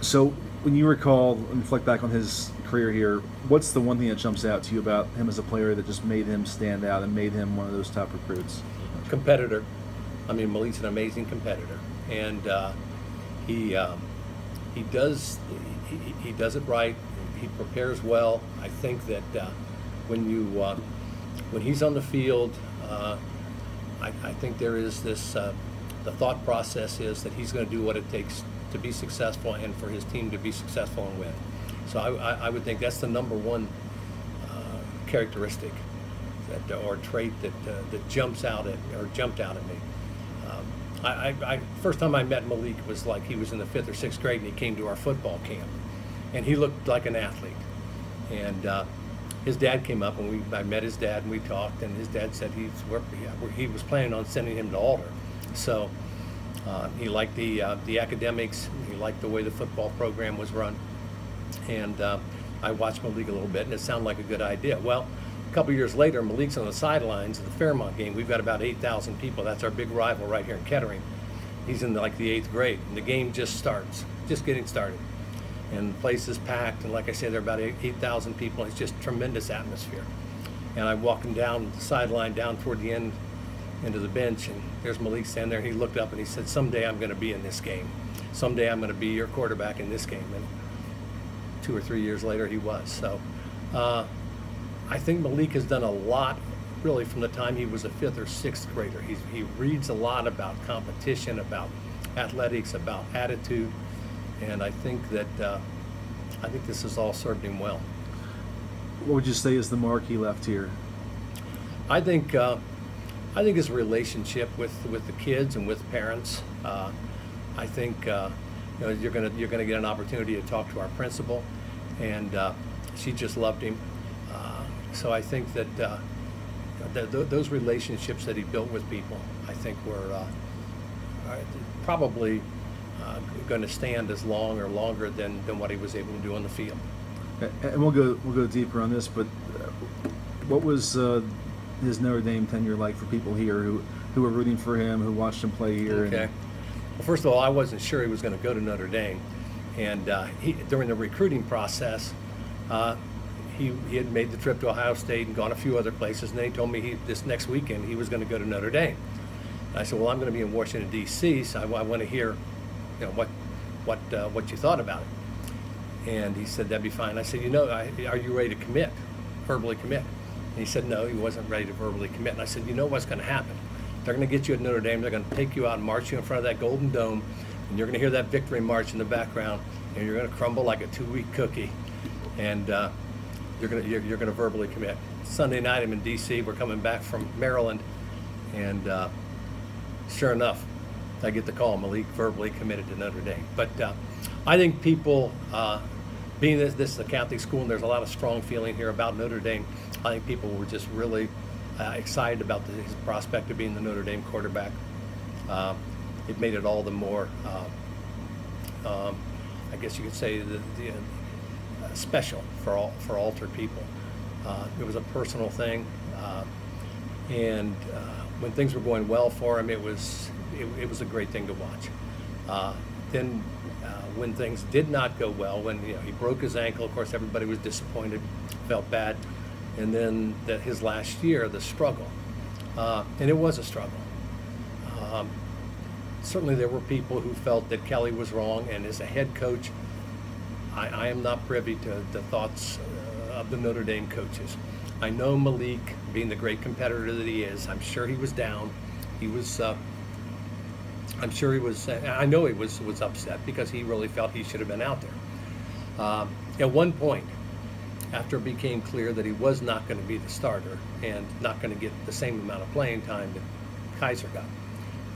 So when you recall and reflect back on his career here, what's the one thing that jumps out to you about him as a player that just made him stand out and made him one of those top recruits? Competitor. I mean, Malik's an amazing competitor, and he he does he does it right. He prepares well. I think that when you when he's on the field, I think there is this. The thought process is that he's going to do what it takes to be successful and for his team to be successful and win. So I would think that's the number one characteristic that, or trait that jumps out at or jumped out at me. First time I met Malik was like he was in the 5th or 6th grade and he came to our football camp, and he looked like an athlete. And his dad came up and I met his dad and we talked, and his dad said he was planning on sending him to Alter. So he liked the academics, he liked the way the football program was run, and I watched Malik a little bit and it sounded like a good idea. Well, a couple years later, Malik's on the sidelines of the Fairmont game. We've got about 8,000 people. That's our big rival right here in Kettering. He's in like the 8th grade, and the game just starts, just getting started. And the place is packed, and like I said, there are about 8,000 people. It's just tremendous atmosphere. And I'm walking down the sideline, down toward the end, into the bench, and there's Malik standing there, and he looked up and he said, "Someday I'm going to be in this game. Someday I'm going to be your quarterback in this game." And 2 or 3 years later, he was. So I think Malik has done a lot, really, from the time he was a 5th or 6th grader. He reads a lot about competition, about athletics, about attitude, and I think that this has all served him well. What would you say is the mark he left here? I think his relationship with the kids and with parents. I think you're gonna get an opportunity to talk to our principal, and she just loved him. So I think that those relationships that he built with people, I think, were probably going to stand as long or longer than what he was able to do on the field. And we'll go deeper on this, but what was his Notre Dame tenure like for people here who were rooting for him, who watched him play here? Okay. Well, first of all, I wasn't sure he was going to go to Notre Dame, and during the recruiting process, he had made the trip to Ohio State and gone a few other places, and then he told me this next weekend he was going to go to Notre Dame. And I said, "Well, I'm going to be in Washington D.C., so I want to hear, what you thought about it." And he said, "That'd be fine." I said, "Are you ready to commit, verbally commit?" And he said, no, he wasn't ready to verbally commit. And I said, "You know what's going to happen? They're going to get you at Notre Dame. They're going to take you out and march you in front of that Golden Dome, and you're going to hear that victory march in the background, and you're going to crumble like a 2-week cookie, and you're going to verbally commit." Sunday night, I'm in D.C. We're coming back from Maryland, and sure enough, I get the call. Malik verbally committed to Notre Dame. But I think people, being this is a Catholic school and there's a lot of strong feeling here about Notre Dame, I think people were just really excited about his prospect of being the Notre Dame quarterback. It made it all the more, I guess you could say, special for Alter people. It was a personal thing, and when things were going well for him, it was a great thing to watch. Then when things did not go well, when he broke his ankle, of course everybody was disappointed, felt bad, and then his last year, the struggle, and it was a struggle. Certainly there were people who felt that Kelly was wrong, and as a head coach, I am not privy to the thoughts of the Notre Dame coaches. I know Malik, being the great competitor that he is, I'm sure he was down. He was, I'm sure he was, I know he was upset because he really felt he should have been out there. At one point, after it became clear that he was not going to be the starter and not going to get the same amount of playing time that Kaiser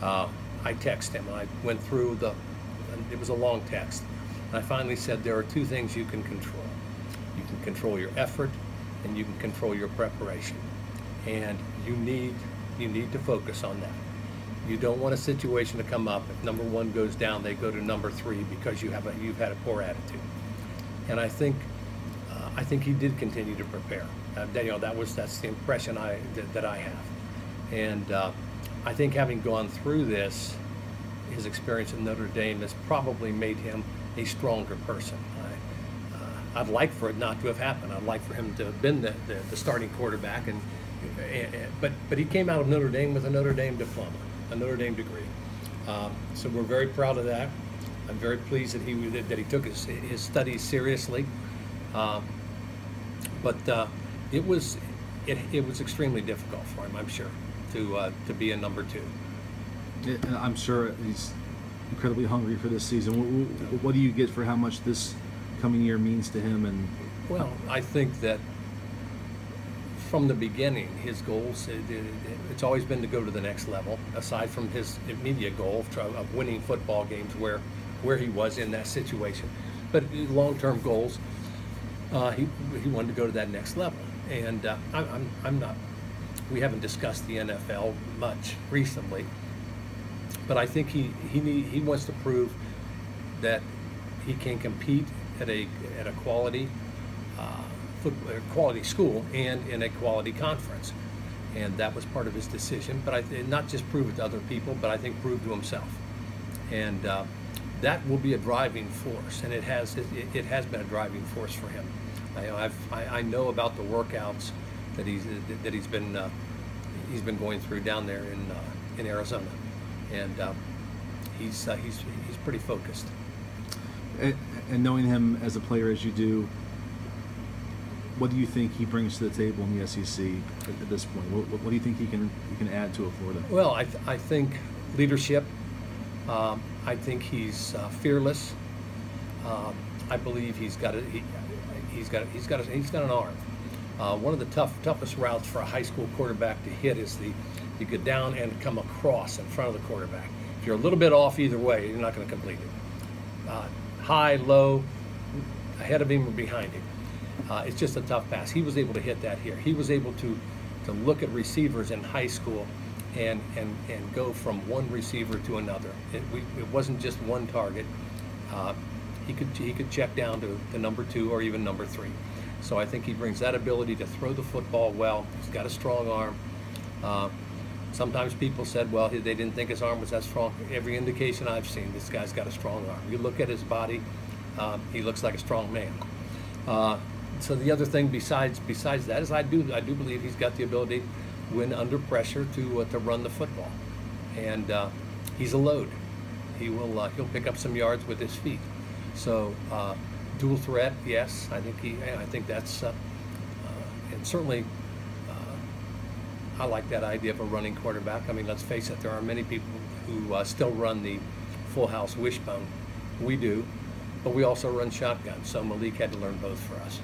got, I texted him, and I went through it was a long text. And I finally said, there are two things you can control. You can control your effort, and you can control your preparation. And you need to focus on that. You don't want a situation to come up, if number one goes down, they go to number 3 because you've had a poor attitude. And I think he did continue to prepare. That's the impression that I have. And I think having gone through this, his experience at Notre Dame has probably made him a stronger person. I'd like for it not to have happened. I'd like for him to have been the starting quarterback, but he came out of Notre Dame with a Notre Dame diploma, a Notre Dame degree. So we're very proud of that. I'm very pleased that he took his studies seriously. But it was extremely difficult for him, I'm sure, to be a number 2. And I'm sure he's incredibly hungry for this season. What do you get for how much this coming year means to him? And well, I think that from the beginning, his goals, it's always been to go to the next level, aside from his immediate goal of winning football games where he was in that situation. But long-term goals, he wanted to go to that next level. And I'm not, we haven't discussed the NFL much recently, but I think he wants to prove that he can compete at a quality quality school and in a quality conference, and that was part of his decision. But not just prove it to other people, but I think prove to himself, and that will be a driving force, and it has been a driving force for him. I know about the workouts that he's been going through down there in Arizona, and he's pretty focused. And knowing him as a player as you do, what do you think he brings to the table in the SEC at this point? What do you think he can add to Florida? Well, I think leadership. I think he's fearless. I believe he's got an arm. One of the toughest routes for a high school quarterback to hit is you go down and come across in front of the quarterback. If you're a little bit off either way, you're not going to complete it. High, low, ahead of him or behind him. It's just a tough pass. He was able to hit that here. He was able to look at receivers in high school and go from one receiver to another. It wasn't just one target. He could check down to the number 2 or even number 3. So I think he brings that ability to throw the football well. He's got a strong arm. Sometimes people said, well, they didn't think his arm was that strong. Every indication I've seen, this guy's got a strong arm. You look at his body, he looks like a strong man. So the other thing besides that is I do believe he's got the ability, when under pressure, to run the football, and he's a load. He'll pick up some yards with his feet. So dual threat, yes. I think that's and certainly. I like that idea of a running quarterback. I mean, let's face it, there are many people who still run the full house wishbone. We do, but we also run shotgun, so Malik had to learn both for us.